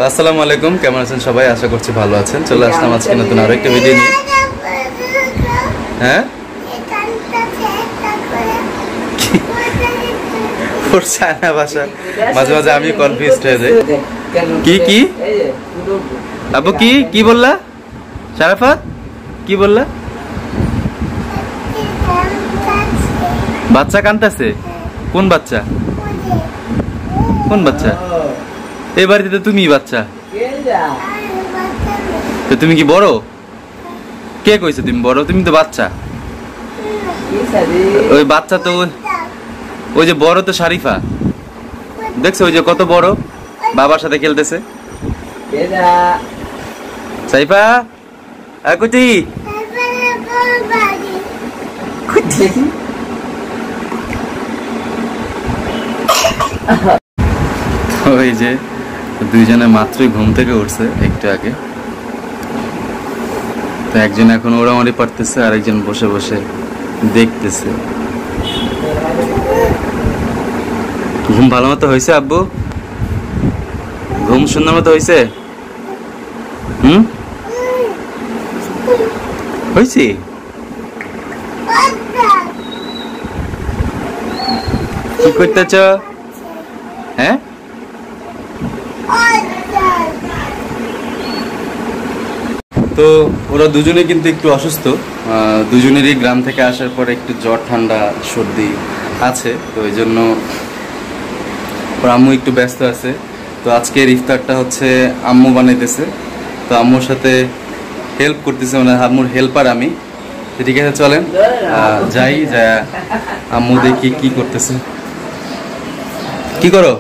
আসসালামু আলাইকুম, কেমন আছেন সবাই? আশা করছি ভালো আছেন। চলে আসলাম আজকে নতুন আরো একটা ভিডিও নিয়ে। হ্যাঁ, ওর চায়না ভাষা মাঝে মাঝে আমি কনফিউজড হয়ে যাই। কি কি আব্বু কি কি বললা? শারাফাত কি বললা? বাচ্চা কাঁদতেছে? কোন বাচ্চা? কোন বাচ্চা? এই বাড়িতে তো তুমি বাচ্চা, তো তুমি কি বড়? কে কইছে তুমি বড়? তুমি তো বাচ্চা। ওই বাচ্চা তো ওই যে বড় তো শারিফা, দেখছো ওই যে কত বড়, বাবার সাথে খেলতেছে। সাইফা কুটি ওই যে দুইজনে মাত্রই ঘুম থেকে উঠছে একটু আগে, তো একজন এখন ওড়ামারি পারতেছে আর একজন বসে বসে দেখতেছে। ঘুম ভালো মতো হয়েছে আব্বু? ঘুম সুন্দর মতো হয়েছে? হয়েছে? কি করতেছ? হ্যাঁ, তো ওরা দুজনে কিন্তু একটু অসুস্থ, দুজনেরই গ্রাম থেকে আসার পরে একটু জ্বর ঠান্ডা সর্দি আছে, তো এই জন্য ওর আম্মু একটু ব্যস্ত আছে। তো আজকের ইফতারটা হচ্ছে আম্মু বানাইতেছে, তো আম্মুর সাথে হেল্প করতেছে, মানে আম্মুর হেল্পার আমি। ঠিক আছে, চলেন যাই, যা আম্মু দেখি কি করতেছে। কি করো?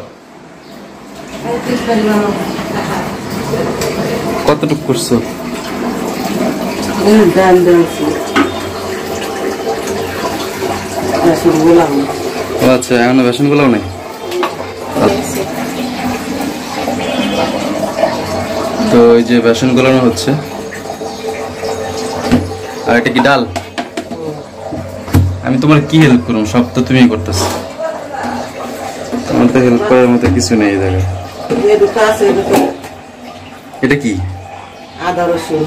কতটুকু করছো? আচ্ছা, এখনো বেসন গুলাও নেই। তো এই যে বেসন গোলানো হচ্ছে, আর এটা কি ডাল? আমি তোমার কি হেল্প করবো? সব তো তুমি করতেছো, তোমার তো হেল্প করার মতো কিছু নেই এই জায়গায়। এটা কি? আদা রসুন।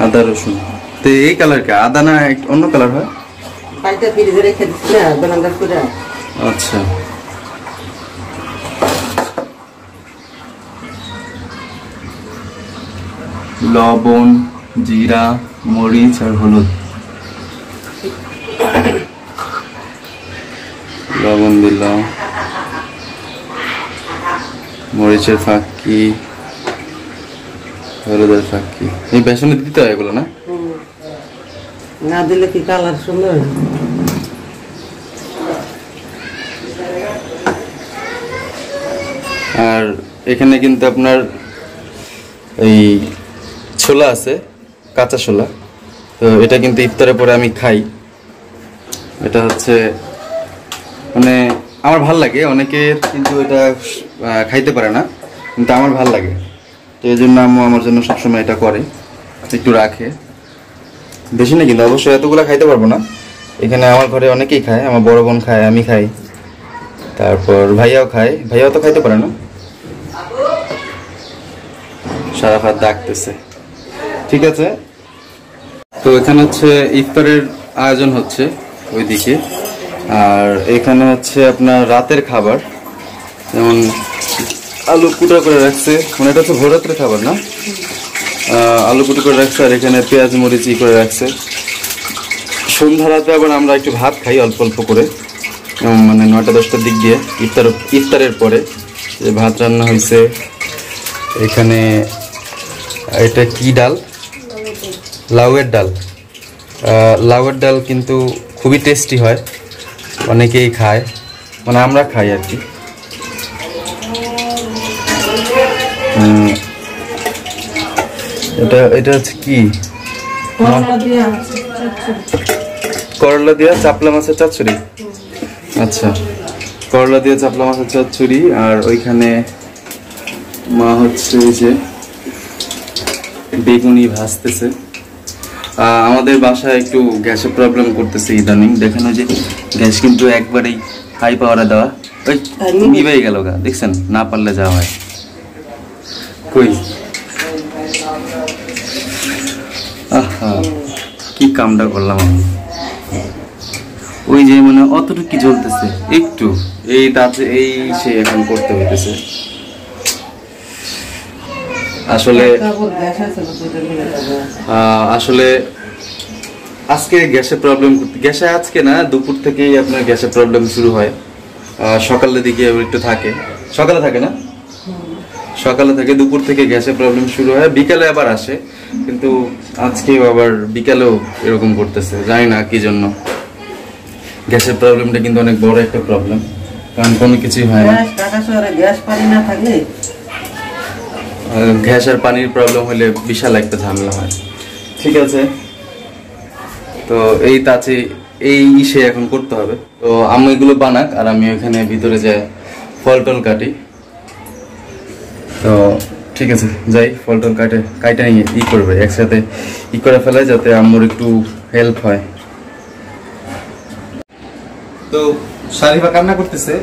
আদা রসুন। তো এই কালার কে? আদা না অন্য কালার হয়? বাড়িতে ফ্রিজে রেখে দিচ্ছি না, ব্লেন্ডার করে। আচ্ছা, লবণ, জিরা, মরিচ আর হলুদ। লবণ দিলাম, মরিচের ফাঁকি, হলুদের ফাঁকি। এই বেসনে দিতে হয় এগুলো না? না দিলে কি কালার সুন্দর? আর এখানে কিন্তু আপনার এই ছোলা আছে, কাঁচা ছোলা, তো এটা কিন্তু ইফতারের পরে আমি খাই। এটা হচ্ছে মানে আমার ভাল লাগে, অনেকের কিন্তু এটা খাইতে পারে না, কিন্তু আমার ভাল লাগে, তো এই জন্য আম্মু আমার জন্য সবসময় এটা করে, একটু রাখে। বেশি না কিন্তু, অবশ্যই এতগুলো খাইতে পারবো না। এখানে আমার ঘরে অনেকেই খায়, আমার বড় বোন খায়, আমি খাই, তারপর ভাইয়াও খায়। ভাইয়াও তো খাইতে পারে না। শারাফাত ডাকতেছে। ঠিক আছে, তো এখানে হচ্ছে ইফতারের আয়োজন হচ্ছে ওইদিকে, আর এখানে হচ্ছে আপনার রাতের খাবার, যেমন আলু কুটা করে রাখছে, মানে এটা হচ্ছে ভোররাত্রের খাবার না, আলু কুটো করে রাখছে, আর এখানে পেঁয়াজ মরিচ করে রাখছে। সন্ধ্যা রাতে আবার আমরা একটু ভাত খাই অল্প অল্প করে, মানে 9টা-10টার দিক দিয়ে ইফতারের পরে যে ভাত রান্না হয়েছে। এখানে এটা কি ডাল? লাউয়ের ডাল। লাউয়ের ডাল কিন্তু খুবই টেস্টি হয়, অনেকেই খায়, মানে আমরা খাই আর কি। এটা হচ্ছে কি? করলা দিয়া চাপলা মাছের চচ্চড়ি। আচ্ছা, করলা দিয়ে চাপলা মাছের চচ্চড়ি। আর ওইখানে মা হচ্ছে যে বেগুনি ভাজতেছে। আমাদের বাসায় একটু গ্যাসের প্রবলেম করতেছে ইদানিং, দেখেন যে গ্যাস কিন্তু একবারেই হাই পাওয়ারে দেওয়া, ওই নিভেই গেল গা, দেখছেন? না পারলে যাওয়া হয়। কই আহা, কি কামটা করলাম আমি। ওই যে মানে অতটুকু কি জ্বলতেছে একটু, এই তাতে এই সে এখন করতে হইতেছে। আসলে আসলে আজকে গ্যাসের প্রবলেম, গ্যাসে আজকে না দুপুর থেকেই আপনার গ্যাসের প্রবলেম শুরু হয়। সকালের দিকে একটু থাকে, সকালে থাকে না, সকালে থেকে দুপুর থেকে গ্যাসের প্রবলেম শুরু হয়, বিকালে আবার আসে। কিন্তু আজকেও আবার বিকালেও এরকম করতেছে, জানি না কি জন্য। গ্যাসের প্রবলেমটা কিন্তু অনেক বড় একটা প্রবলেম, কারণ কোনো কিছুই হয় না। ঢাকা শহরে গ্যাস পানি না থাকলে গ্যাস আর পানির প্রবলেম হলে বিশাল একটা ঝামেলা হয়। ঠিক আছে, তো এই তাতে এই ইসে এখন করতে হবে। তো আমি এগুলো বানাক আর আমি ওখানে ভিতরে যাই ফল টল কাটি। তো ঠিক আছে, যাই ফল টল কাটা নিয়ে ই করবে, একসাথে ই করে ফেলায় যাতে আম্মুর একটু হেল্প হয়। তো শারিফা কান্না করতেছে,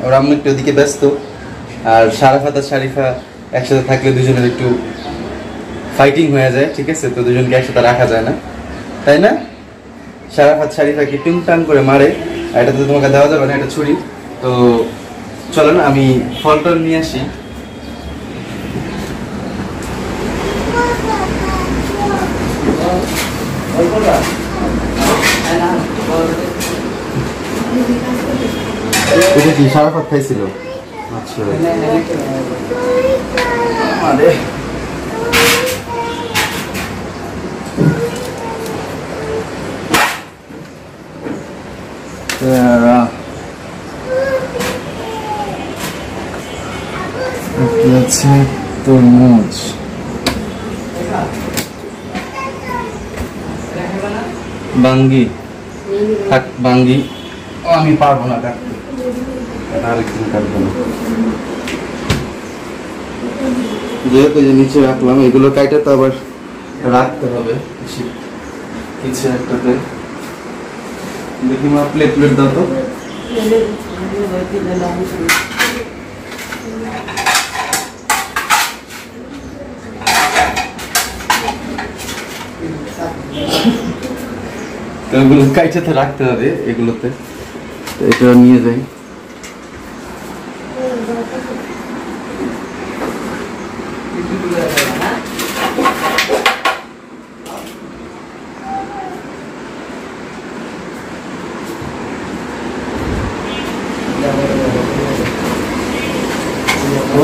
ওর আম্মু একটু ওদিকে ব্যস্ত। আর শারাফাত আর শারিফা একসাথে থাকলে দুজনের একটু ফাইটিং হয়ে যায়, ঠিক আছে? তো দুজনকে একসাথে রাখা যায় না, তাই না? শারাফাত শারিফাকে টুংটাং করে মারে, আর এটা তো তোমাকে দেওয়া যাবে না, এটা ছুরি। তো চলো না আমি ফল টল নিয়ে আসি। এটা কি শারাফাত খাইছিল? আচ্ছা আরে আছে তরমুজ, বাঙ্গি থাক, বাঙ্গি আমি পারবো না কাটতে, আরেকদিন কাটবো না। যেহেতু যে নিচে রাখলাম, এগুলো কাইটে তো আবার রাখতে হবে কিছু একটাতে। দেখি মা, প্লেট দাও তো। এগুলো কাইটে তো রাখতে হবে এগুলোতে, এটা নিয়ে যাই।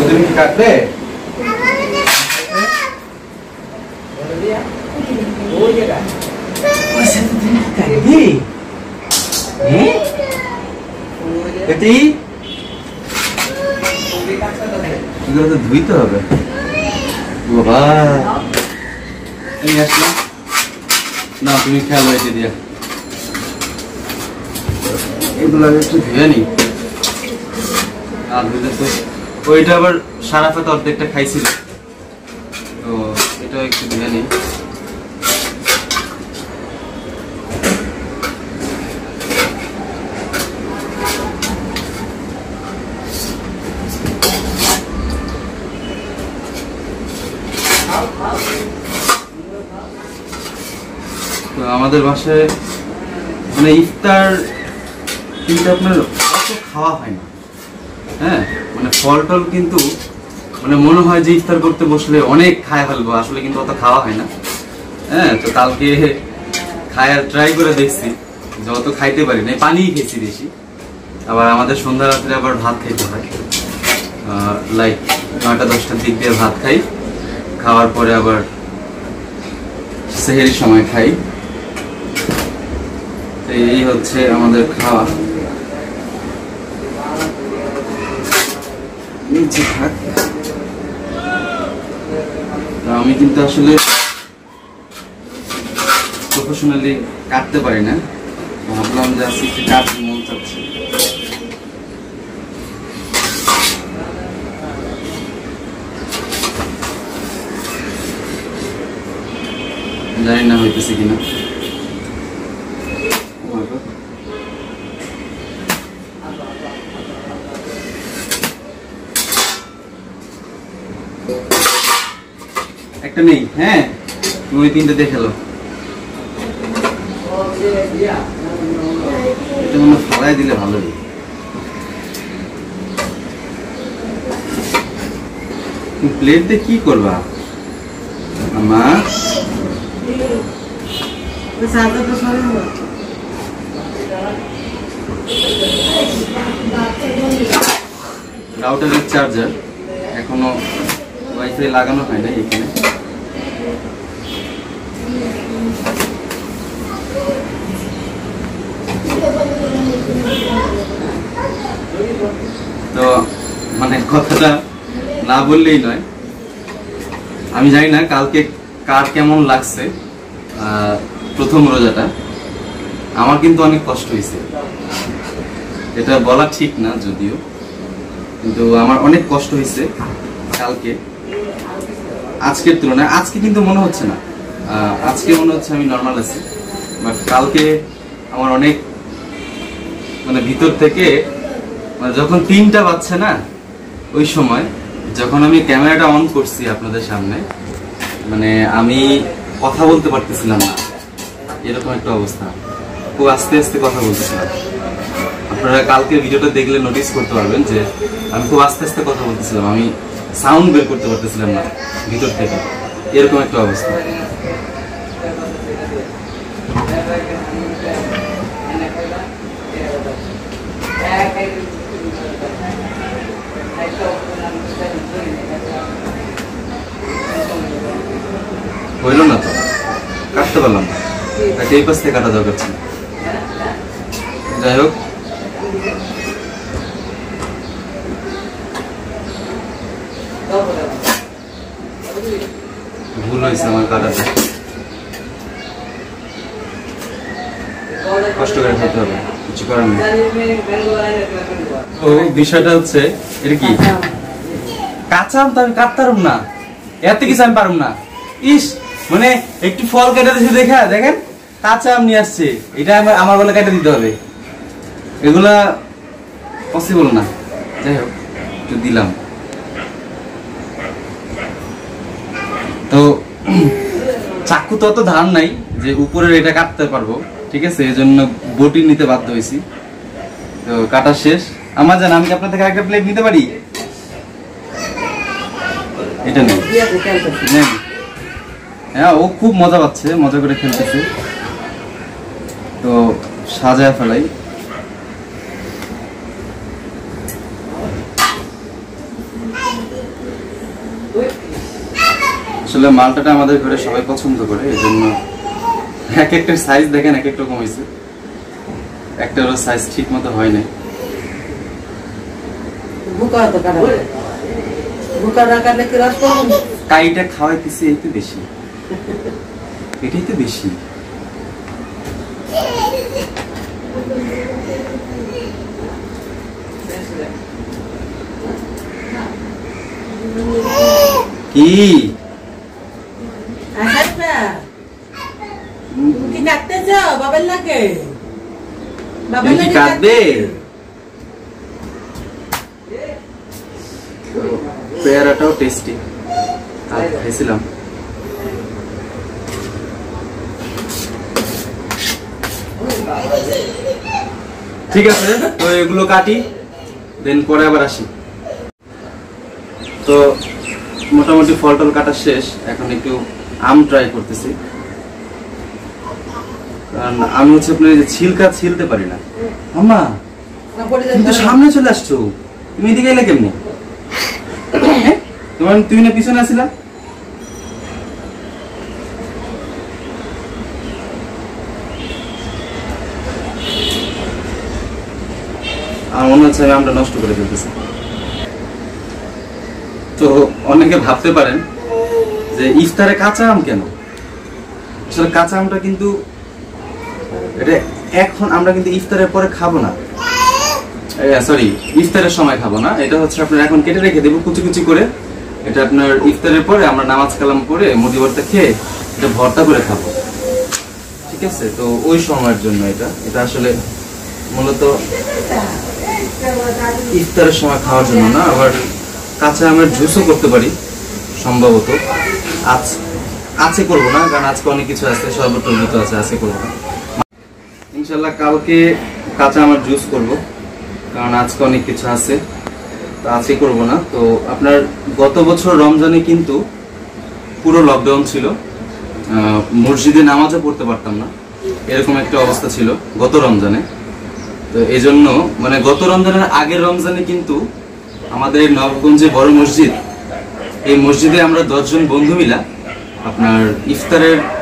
তুমি কি কাটবে? ধুইতে হবে বাবা, আমি আসলাম না, তুমি খেয়াল হয়েছে দিয়া এগুলো একটু ধুয়ে নি। আর ধুলে তো ওইটা আবার শারাফাত অর্ধেকটা খাইছিল, তো এটা একটু ধুয়ে নি। তো আমাদের বাসায় মানে ইফতার কিন্তু আপনার অত খাওয়া হয় না, হ্যাঁ, মানে ফল টল কিন্তু মানে মনে হয় যে ইফতার করতে বসলে অনেক খায় ফেলবো, আসলে কিন্তু অত খাওয়া হয় না। হ্যাঁ, তো কালকে খায়ার ট্রাই করে দেখছি, যত খাইতে পারি না, পানিই খেয়েছি বেশি। আবার আমাদের সন্ধ্যা রাত্রে আবার ভাত খাইতে হয়, লাইক 9টা-10টার দিক দিয়ে ভাত খাই, খাওয়ার পরে আবার সেহরির সময় খাই। এই হচ্ছে আমাদের খাওয়া। আমি কিন্তু আসলে প্রফেশনালি কাটতে পারি না, ভাবলাম যে আজকে একটু কাটতে মন চাচ্ছে। জানি না হইতেছে কিনা। একটা নেই। হ্যাঁ তুমি ওই 3টে দেখে লো। এটা মনে ফেলাই দিলে ভালোই। প্লেট দিয়ে কি করবা আমার? রাউটারের চার্জার এখনো ওয়াইফাই লাগানো হয় না এখানে। তো মানে কথাটা না বললেই নয়, আমি জানি না কালকে কার কেমন লাগছে প্রথম রোজাটা। আমার কিন্তু অনেক কষ্ট হয়েছে, এটা বলা ঠিক না যদিও, কিন্তু আমার অনেক কষ্ট হয়েছে কালকে আজকের তুলনায়। আজকে কিন্তু মনে হচ্ছে না, আজকে মনে হচ্ছে আমি নর্মাল আছি, বাট কালকে আমার অনেক মানে ভিতর থেকে মানে যখন 3টা বাজছে না ওই সময় যখন আমি ক্যামেরাটা অন করছি আপনাদের সামনে, মানে আমি কথা বলতে পারতেছিলাম না, এরকম একটা অবস্থা। খুব আস্তে আস্তে কথা বলতেছিলাম। আপনারা কালকে ভিডিওটা দেখলে নোটিস করতে পারবেন যে আমি খুব আস্তে আস্তে কথা বলতেছিলাম, আমি সাউন্ড বের করতে পারতেছিলাম না ভিতর থেকে, এরকম একটা অবস্থা। হইল না তো, কাটতে পারলাম না, এই পাশ থেকে কাটা দরকার ছিল। যাই হোক, ভুল হয়েছে আমার কাটাতে, কষ্ট করে খেতে হবে, কিছু করার নেই। তো বিষয়টা হচ্ছে এটা কি কাঁচা আম তো আমি কাটতে পারব না, এত কিছু আমি পারব না। ইস মানে একটু ফল কেটে দিয়েছে দেখা দেখেন, কাঁচা আম নিয়ে আসছে, এটা আমার বলে কেটে দিতে হবে, এগুলা পসিবল না। যাই হোক একটু দিলাম। তো চাকু তো অত ধার নাই যে উপরের এটা কাটতে পারবো, ঠিক আছে, এই জন্য বটি নিতে বাধ্য হয়েছি। তো কাটা শেষ। আমার জান আমি কি আপনার থেকে একটা প্লেট নিতে পারি? এটা নেই। হ্যাঁ ও খুব মজা পাচ্ছে, মজা করে খেলতেছে। তো সাজায় ফেলাই। আসলে মালটাটা আমাদের ঘরে সবাই পছন্দ করে, এই জন্য এক একটা সাইজ দেখেন এক এক রকম হয়েছে, একটার সাইজ ঠিক মতো হয় নাই। কাইটা খাওয়াইতেছি এই তো বেশি, এটাই তো বেশি। কি কাটতে যাও বাবার লাগে, বাবার লাগে কাটবে। পেয়ারাটাও টেস্টি, খাইছিলাম। ঠিক আছে, তো এগুলো কাটি, দেন পরে আবার আসি। তো মোটামুটি ফল টল কাটা শেষ, এখন একটু আম ট্রাই করতেছি, কারণ আমি হচ্ছে আপনার ছিলকা ছিলতে পারি না। আম্মা তুমি তো সামনে চলে আসছো, তুমি এদিকে এলে কেমনি? তোমার তুমি না পিছনে আসিলা? আমার মনে হচ্ছে আমি আমটা নষ্ট করে ফেলতেছি। তো অনেকে ভাবতে পারেন যে ইফতারে কাঁচা আম কেন? আসলে কাঁচা আমটা কিন্তু এটা এখন আমরা কিন্তু ইফতারের পরে খাবো না, সরি ইফতারের সময় খাবো না। এটা হচ্ছে আপনার এখন কেটে রেখে দেবো কুচি কুচি করে, এটা আপনার ইফতারের পরে আমরা নামাজ কালাম করে মুদি ভর্তা খেয়ে এটা ভর্তা করে খাবো, ঠিক আছে? তো ওই সময়ের জন্য এটা এটা আসলে মূলত ইফতারের সময় খাওয়ার জন্য না। আবার কাঁচা আমের জুসও করতে পারি সম্ভবত, আজ আজকে করবো না, কারণ আজকে অনেক কিছু আছে, শরবত টরবত আছে, আজকে করবো না। ইনশাল্লাহ কালকে কাঁচা আমার জুস করব, কারণ আজকে অনেক কিছু আছে, তো আজকে করবো না। তো আপনার গত বছর রমজানে কিন্তু পুরো লকডাউন ছিল, মসজিদে নামাজও পড়তে পারতাম না, এরকম একটা অবস্থা ছিল গত রমজানে। তো এই জন্য মানে গত রমজানের আগের রমজানে কিন্তু আমাদের নবগঞ্জে বড় মসজিদ, এই মসজিদে আমরা 10 জন বন্ধু মিলা আপনার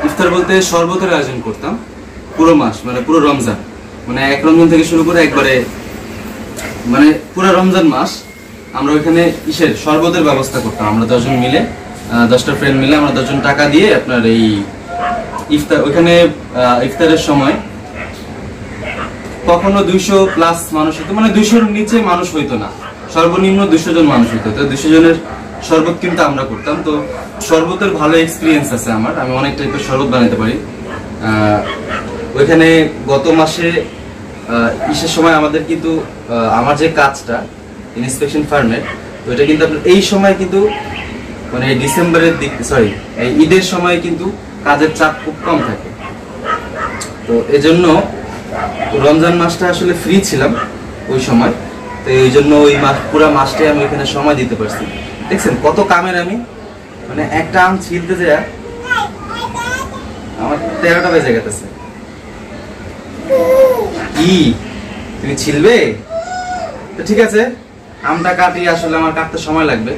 ইফতার বলতে শরবতের আয়োজন করতাম পুরো মাস, মানে পুরো রমজান, মানে 1 রমজান থেকে শুরু করে একবারে মানে পুরো রমজান মাস আমরা ওইখানে শরবতের ব্যবস্থা করতাম। আমরা 10 জন মিলে, 10টা ফ্রেন্ড মিলে আমরা 10 জন টাকা দিয়ে আপনার এই ইফতার, ওইখানে ইফতারের সময় কখনো 200+ মানুষ হতো, মানে 200-র নিচে মানুষ হইতো না, সর্বনিম্ন 200 জন মানুষ হইতো। তো 200 জনের শরবত কিন্তু আমরা করতাম। তো শরবতের ভালো এক্সপিরিয়েন্স আছে আমার, আমি অনেক টাইপের শরবত বানাতে পারি। ওইখানে গত মাসে ইসের সময় আমাদের কিন্তু আমার যে কাজটা ইন্সপেকশন ফার্মের, তো এটা কিন্তু আপনার এই সময় কিন্তু মানে ডিসেম্বরের দিক, সরি এই ঈদের সময় কিন্তু কাজের চাপ খুব কম থাকে। তো এজন্য রমজান মাসটা আসলে ফ্রি ছিলাম ওই সময়, তো এই জন্য ওই মাস পুরো মাসটাই আমি ওইখানে সময় দিতে পারছি। দেখছেন কত কামের আমি, মানে একটা আম ছিলতে যায় আমার 13টা বেজে গেছে। কি তুমি ছিলবে? তো ঠিক আছে, আমটা কাটি, আসলে আমার কাটতে সময় লাগবে।